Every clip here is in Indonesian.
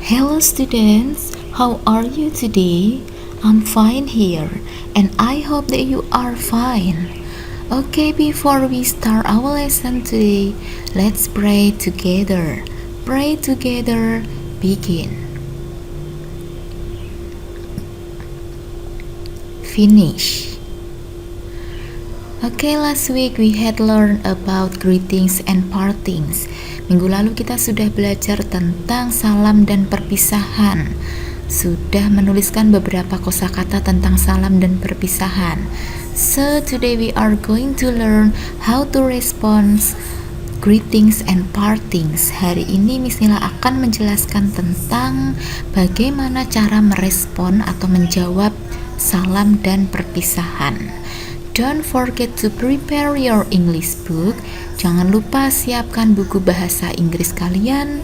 Hello students, how are you today? I'm fine here and I hope that you are fine. Okay, before we start our lesson today, let's pray together. Pray together, begin. Finish. Okay, last week we had learned about greetings and partings. Minggu lalu kita sudah belajar tentang salam dan perpisahan. Sudah menuliskan beberapa kosakata tentang salam dan perpisahan. So today we are going to learn how to respond greetings and partings. Hari ini Miss Nila akan menjelaskan tentang bagaimana cara merespon atau menjawab salam dan perpisahan. Don't forget to prepare your English book. Jangan lupa siapkan buku bahasa Inggris kalian.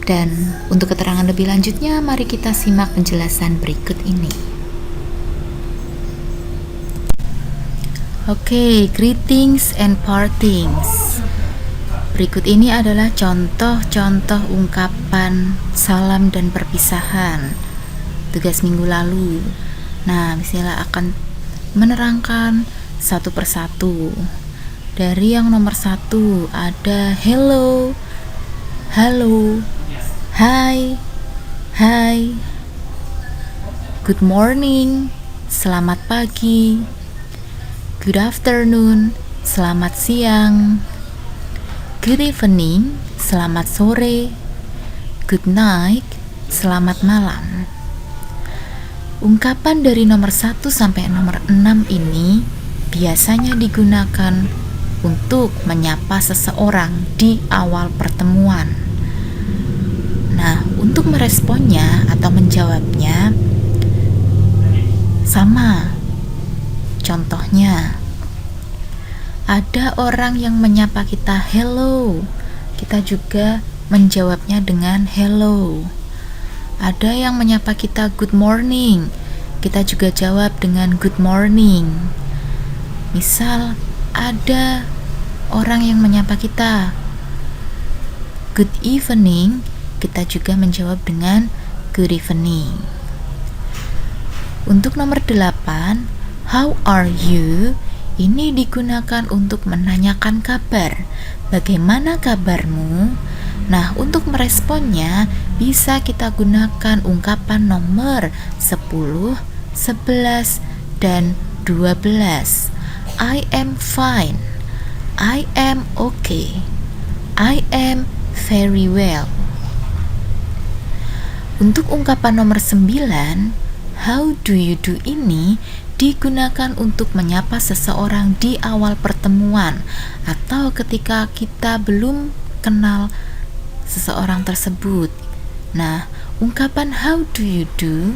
Dan untuk keterangan lebih lanjutnya, mari kita simak penjelasan berikut ini. Oke, greetings and partings. Berikut ini adalah contoh-contoh ungkapan salam dan perpisahan. Tugas minggu lalu. Nah, misalnya akan menerangkan satu persatu. Dari yang nomor 1 ada hello, halo, hi, hi, good morning, selamat pagi, good afternoon, selamat siang, good evening, selamat sore, good night, selamat malam. Ungkapan dari nomor 1 sampai nomor 6 ini biasanya digunakan untuk menyapa seseorang di awal pertemuan. Nah, untuk meresponnya atau menjawabnya sama. Contohnya, ada orang yang menyapa kita hello, kita juga menjawabnya dengan hello. Ada yang menyapa kita good morning, kita juga jawab dengan good morning. Misal ada orang yang menyapa kita good evening, kita juga menjawab dengan good evening. Untuk nomor 8, how are you? Ini digunakan untuk menanyakan kabar. Bagaimana kabarmu? Nah, untuk meresponnya bisa kita gunakan ungkapan nomor 10, 11, dan 12. I am fine, I am okay, I am very well. Untuk ungkapan nomor 9, how do you do ini digunakan untuk menyapa seseorang di awal pertemuan atau ketika kita belum kenal seseorang tersebut. Nah, ungkapan how do you do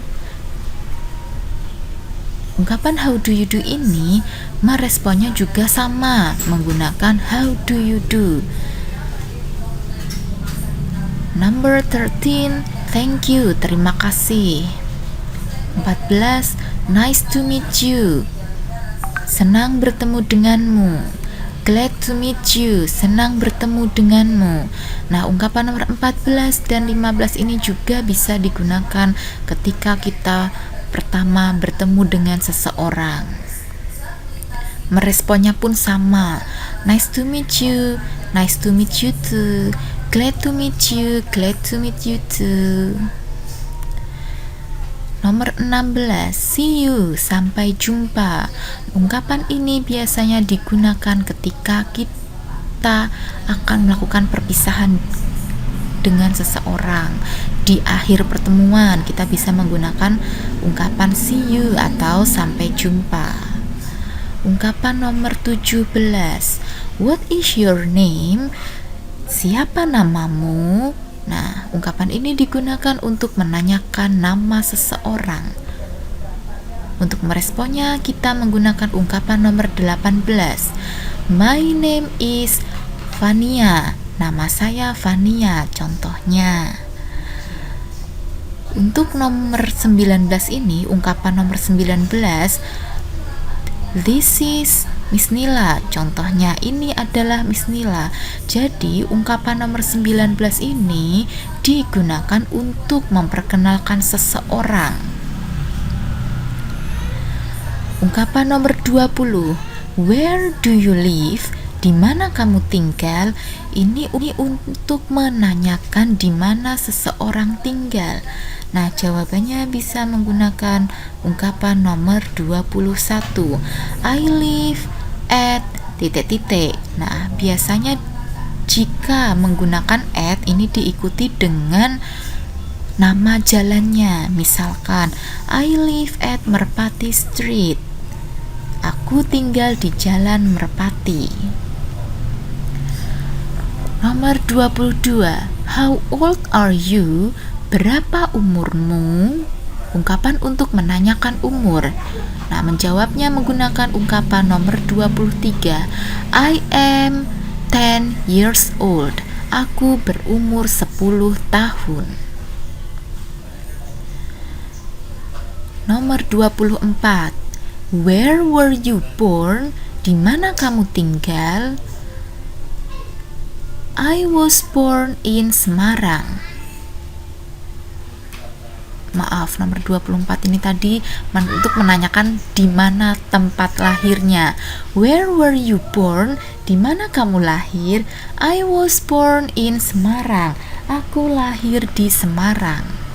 ini meresponnya juga sama menggunakan how do you do. Number 13, thank you, terima kasih. 14, nice to meet you, senang bertemu denganmu. Glad to meet you, senang bertemu denganmu. Nah, ungkapan nomor 14 dan 15 ini juga bisa digunakan ketika kita pertama bertemu dengan seseorang. Meresponnya pun sama. Nice to meet you, nice to meet you too. Glad to meet you, glad to meet you too. Nomor 16, see you, sampai jumpa. Ungkapan ini biasanya digunakan ketika kita akan melakukan perpisahan dengan seseorang. Di akhir pertemuan, kita bisa menggunakan ungkapan see you atau sampai jumpa. Ungkapan nomor 17, what is your name? Siapa namamu? Nah, ungkapan ini digunakan untuk menanyakan nama seseorang. Untuk meresponnya, kita menggunakan ungkapan nomor 18. My name is Vania. Nama saya Vania, contohnya. Untuk nomor 19 ini, ungkapan nomor 19 This is Miss Nila. Contohnya ini adalah Miss Nila. Jadi ungkapan nomor 19 ini digunakan untuk memperkenalkan seseorang. Ungkapan nomor 20, where do you live? Di mana kamu tinggal? Ini untuk menanyakan di mana seseorang tinggal. Nah, jawabannya bisa menggunakan ungkapan nomor 21. I live at ... Nah, biasanya jika menggunakan at ini diikuti dengan nama jalannya. Misalkan, I live at Merpati Street. Aku tinggal di Jalan Merpati. Nomor 22. How old are you? Berapa umurmu? Ungkapan untuk menanyakan umur. Nah, menjawabnya menggunakan ungkapan nomor 23. I am 10 years old. Aku berumur 10 tahun. Nomor 24. Where were you born? Di mana kamu tinggal? I was born in Semarang. Maaf, nomor 24 ini tadi untuk menanyakan di mana tempat lahirnya. Where were you born? Di mana kamu lahir? I was born in Semarang. Aku lahir di Semarang.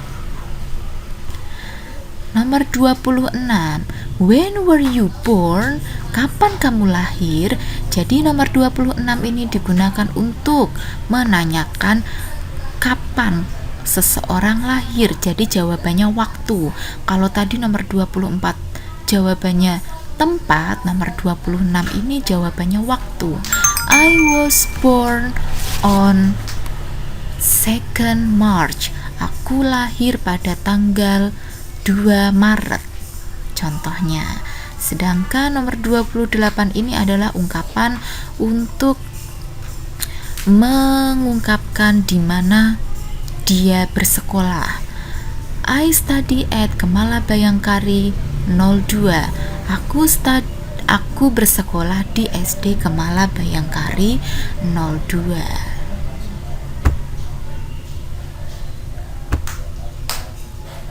Nomor 26. When were you born? Kapan kamu lahir? Jadi nomor 26 ini digunakan untuk menanyakan kapan seseorang lahir. Jadi jawabannya waktu. Kalau tadi nomor 24 jawabannya tempat, nomor 26 ini jawabannya waktu. I was born on 2nd March. Aku lahir pada tanggal 2 Maret. Contohnya. Sedangkan nomor 28 ini adalah ungkapan untuk mengungkapkan di mana dia bersekolah. I study at Kemala Bayangkari 02. Aku bersekolah di SD Kemala Bayangkari 02.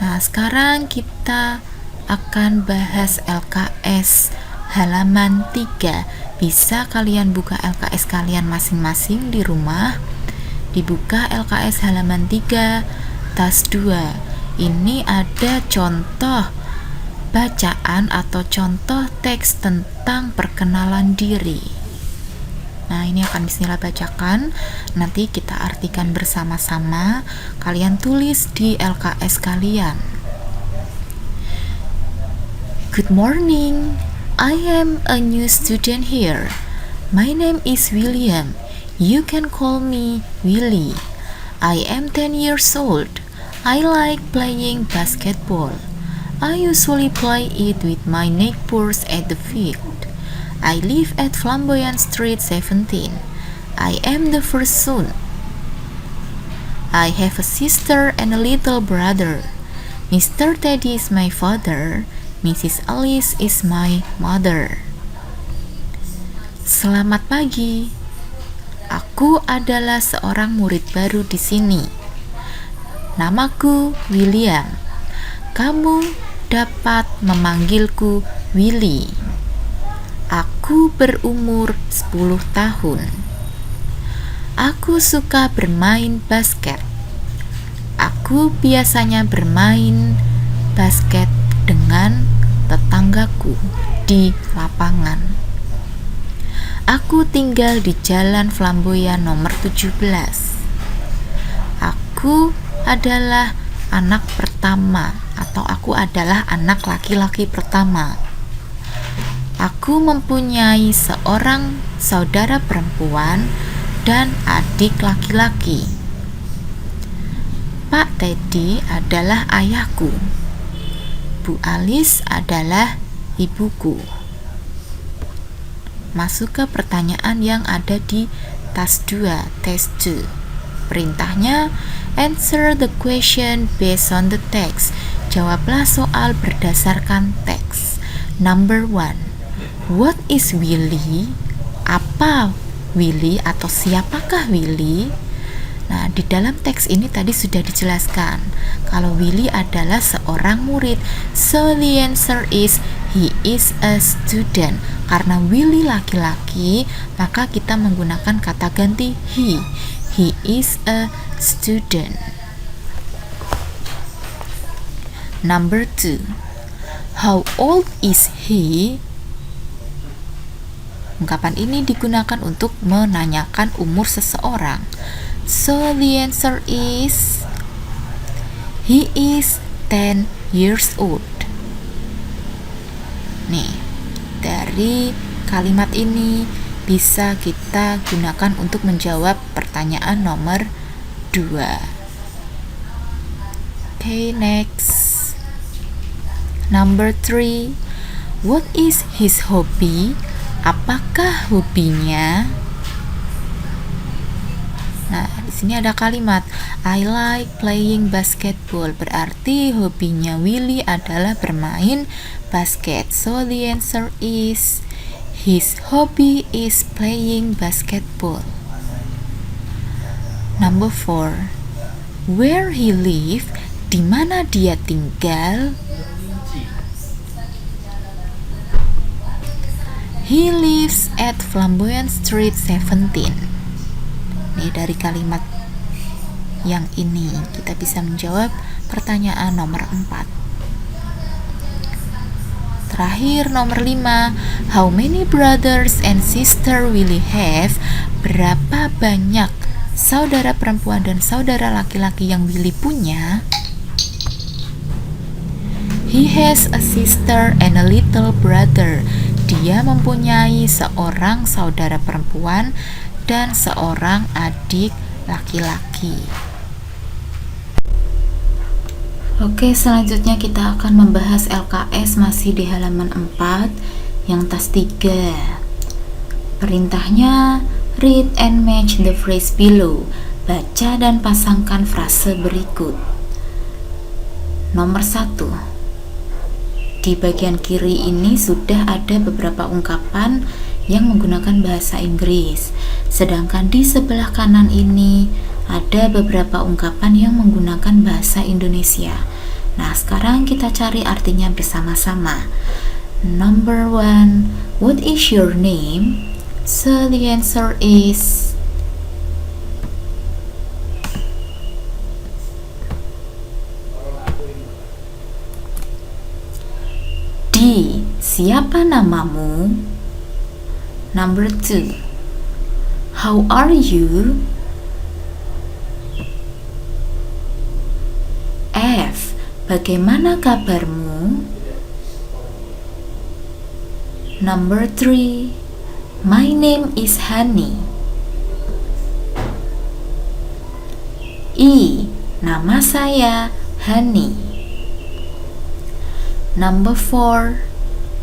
Nah, sekarang kita akan bahas LKS halaman 3. Bisa kalian buka LKS kalian masing-masing di rumah. Dibuka LKS halaman 3, tas 2. Ini ada contoh bacaan atau contoh teks tentang perkenalan diri. Nah, ini akan Bismillah bacakan. Nanti kita artikan bersama-sama. Kalian tulis di LKS kalian. Good morning. I am a new student here. My name is William. You can call me Willy. I am 10 years old. I like playing basketball. I usually play it with my neighbors at the field. I live at Flamboyant Street 17. I am the first son. I have a sister and a little brother. Mr. Teddy is my father. Mrs. Alice is my mother. Selamat pagi. Aku adalah seorang murid baru di sini. Namaku William. Kamu dapat memanggilku Willy. Aku berumur 10 tahun. Aku suka bermain basket. Aku biasanya bermain basket dengan tetanggaku di lapangan. Aku tinggal di Jalan Flamboyan nomor 17. Aku adalah anak pertama atau aku adalah anak laki-laki pertama. Aku mempunyai seorang saudara perempuan dan adik laki-laki. Pak Teddy adalah ayahku. Bu Alice adalah ibuku. Masuk ke pertanyaan yang ada di tas 2, test 2. Perintahnya, answer the question based on the text. Jawablah soal berdasarkan teks. Number 1. What is Willy? Apa Willy atau siapakah Willy? Nah, di dalam teks ini tadi sudah dijelaskan kalau Willy adalah seorang murid. So the answer is he is a student. Karena Willy laki-laki, maka kita menggunakan kata ganti he. He is a student. Number 2. How old is he? Ungkapan ini digunakan untuk menanyakan umur seseorang. So the answer is he is 10 years old. Nih, dari kalimat ini bisa kita gunakan untuk menjawab pertanyaan nomor 2. Okay, next. Number 3. What is his hobby? Apakah hobinya? Nah, di sini ada kalimat I like playing basketball. Berarti hobinya Willy adalah bermain basket. So the answer is his hobby is playing basketball. Number 4. Where he live? Di mana dia tinggal? He lives at Flamboyant Street 17. Nih, dari kalimat yang ini kita bisa menjawab pertanyaan nomor 4. Terakhir, nomor 5. How many brothers and sister will he have? Berapa banyak saudara perempuan dan saudara laki-laki yang Willy punya? He has a sister and a little brother. Dia mempunyai seorang saudara perempuan dan seorang adik laki-laki. Oke, selanjutnya kita akan membahas LKS masih di halaman 4 yang tas 3. Perintahnya read and match the phrase below. Baca dan pasangkan frase berikut. Nomor 1. Di bagian kiri ini sudah ada beberapa ungkapan yang menggunakan bahasa Inggris. Sedangkan di sebelah kanan ini ada beberapa ungkapan yang menggunakan bahasa Indonesia. Nah, sekarang kita cari artinya bersama-sama. Number 1, what is your name? So the answer is D. Siapa namamu? Number 2, how are you? F. Bagaimana kabarmu? Number 3, my name is Hani. E. Nama saya Hani. Number 4,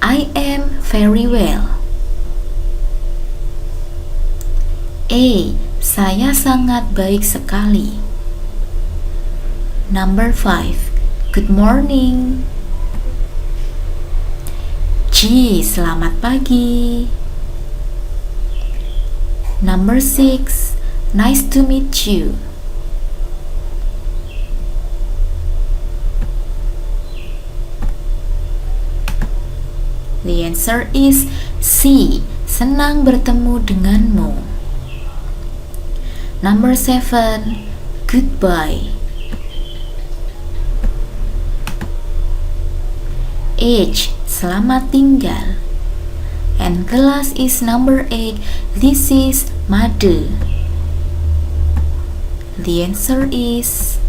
I am very well. A. Saya sangat baik sekali. Number 5, good morning. G. Selamat pagi. Number 6, nice to meet you. The answer is C. Senang bertemu denganmu. Number 7, goodbye. H. Selamat tinggal. And class is number 8. This is Made. The answer is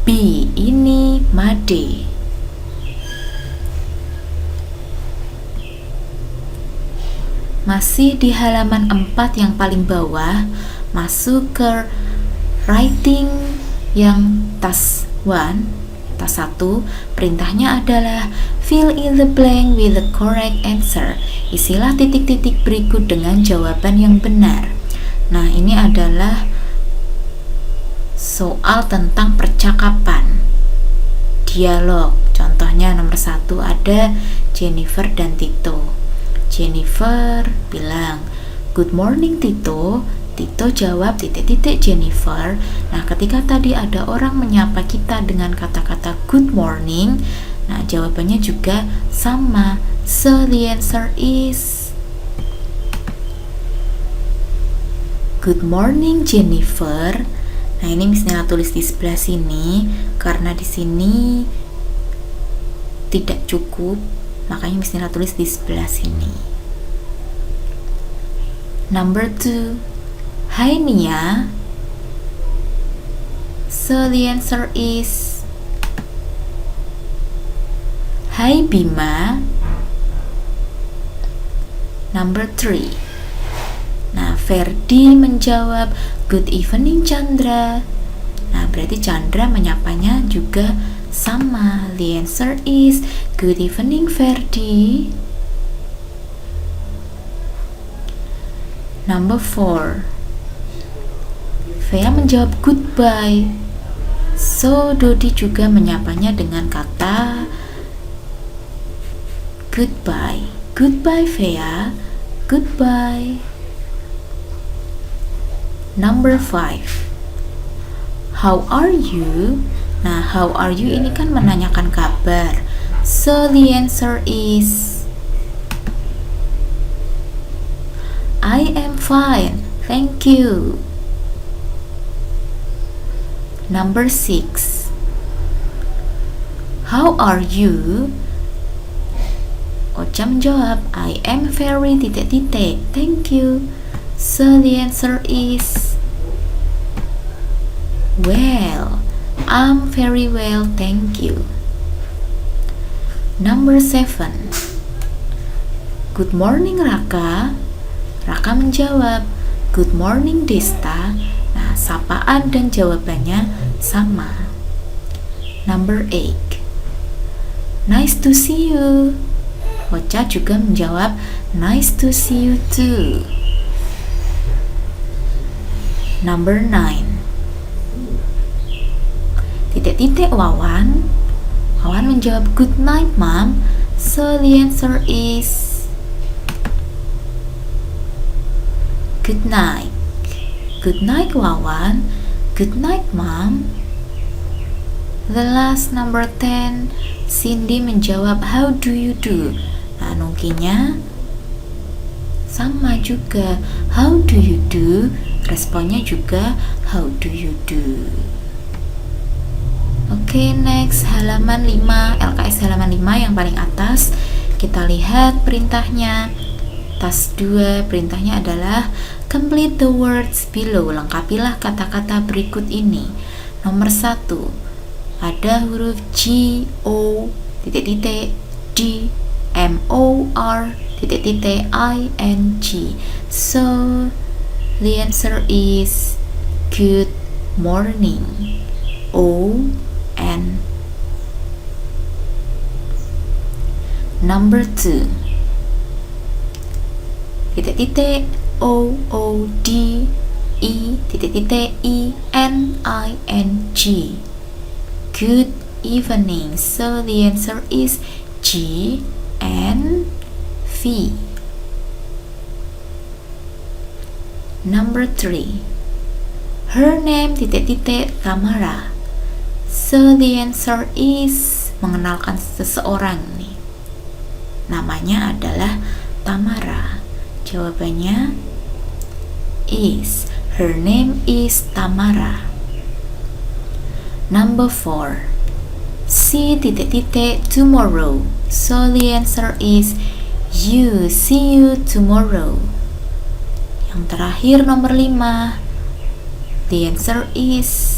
B. Ini Made. Masih di halaman 4 yang paling bawah, masuk ke writing yang tas 1. Tas 1, perintahnya adalah fill in the blank with the correct answer. Isilah titik-titik berikut dengan jawaban yang benar. Nah, ini adalah soal tentang percakapan. dialog. Contohnya nomor 1 ada Jennifer dan Tito. Jennifer bilang, "Good morning Tito." Tito jawab titik-titik Jennifer. Nah, ketika tadi ada orang menyapa kita dengan kata-kata good morning, nah jawabannya juga sama. So the answer is good morning Jennifer. Nah, ini Miss Nela tulis di sebelah sini karena di sini tidak cukup, makanya Miss Nela tulis di sebelah sini. Number 2. Hai Nia. So the answer is Hai Bima. Number 3. Nah, Ferdi menjawab good evening Chandra. Nah, berarti Chandra menyapanya juga sama. The answer is good evening Ferdi. Number 4. Fea menjawab goodbye. So Dodi juga menyapanya dengan kata goodbye. Goodbye Fea. Goodbye. Number 5. How are you? Nah, how are you ini kan menanyakan kabar. So the answer is I am fine, thank you. Number 6. How are you? Ocha menjawab, I am very titik-titik, thank you. So the answer is well, I'm very well, thank you. Number 7. Good morning Raka. Raka menjawab, good morning Desta. Nah, sapaan dan jawabannya sama. Number 8. Nice to see you. Ocha juga menjawab, nice to see you too. Number 9. Titik-titik Wawan. Wawan menjawab, good night mom. So the answer is good night. Good night Wawan. Good night mom. The last number 10. Cindy menjawab, how do you do? Nah, nungkinya sama juga, how do you do? Responnya juga how do you do. Oke, next halaman 5, LKS halaman 5 yang paling atas. Kita lihat perintahnya. Tas 2, perintahnya adalah complete the words below. Lengkapilah kata-kata berikut ini. Nomor 1, ada huruf G, O, titik-titik, D, M, O, R, titik-titik, I, N, G. So, the answer is good morning. O, N. Number 2, titik-titik, O, O, D, E, titik-titik, E, N, I, N, G. Good evening. So the answer is G, N, V. Number 3, her name, titik-titik, Tamara. So the answer is mengenalkan seseorang nih. Namanya adalah Tamara. Jawabannya is her name is Tamara. Number 4, see titik-titik tomorrow. So the answer is you, see you tomorrow. Yang terakhir nomor 5, the answer is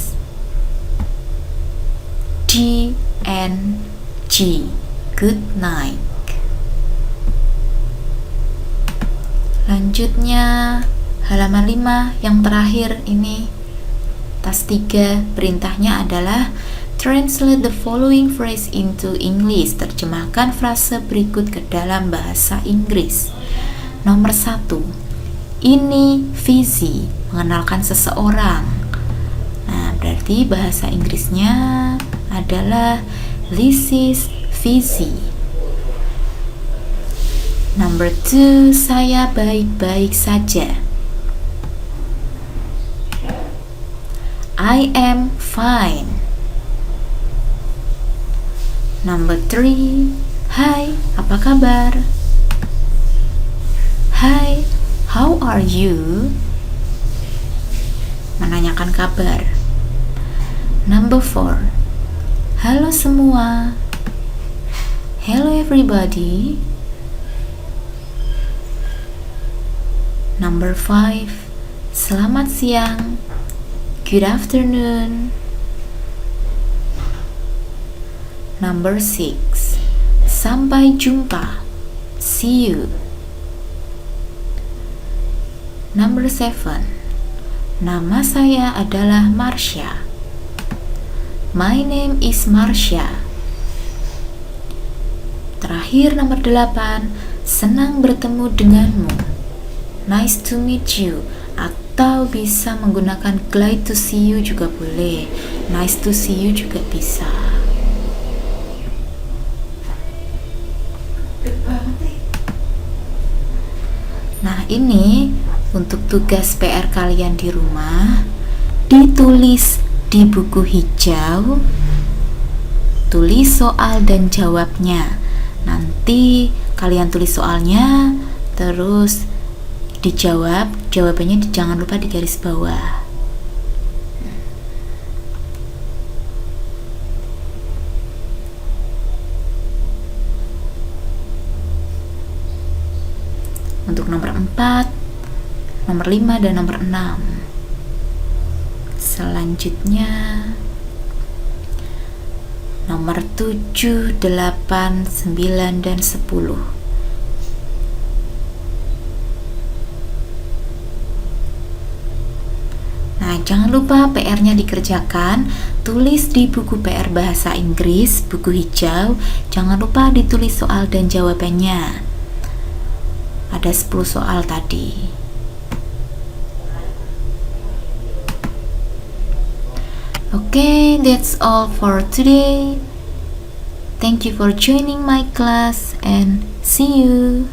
D, N, G, good night. Lanjutnya halaman 5 yang terakhir ini, tas 3, perintahnya adalah translate the following phrase into English. Terjemahkan frase berikut ke dalam bahasa Inggris. Nomor 1, ini visi, mengenalkan seseorang. Nah, berarti bahasa Inggrisnya adalah This is busy. Number 2, saya baik-baik saja. I am fine. Number 3, hai, apa kabar? Hi, how are you? Menanyakan kabar. Number 4, halo semua. Hello everybody. Number 5, selamat siang. Good afternoon. Number 6, sampai jumpa. See you. Number 7, nama saya adalah Marsha. My name is Marsha. Terakhir nomor 8, senang bertemu denganmu. Nice to meet you. Atau bisa menggunakan glad to see you juga boleh. Nice to see you juga bisa. Nah, ini untuk tugas PR kalian di rumah, ditulis di buku hijau, tulis soal dan jawabnya. Nanti kalian tulis soalnya, terus dijawab, jawabannya jangan lupa di garis bawah. Untuk nomor 4, nomor 5, dan nomor 6. Selanjutnya nomor 7, 8, 9, dan 10. Nah, jangan lupa PR-nya dikerjakan, tulis di buku PR bahasa Inggris, buku hijau. Jangan lupa ditulis soal dan jawabannya. Ada 10 soal tadi. Okay, that's all for today. Thank you for joining my class and see you.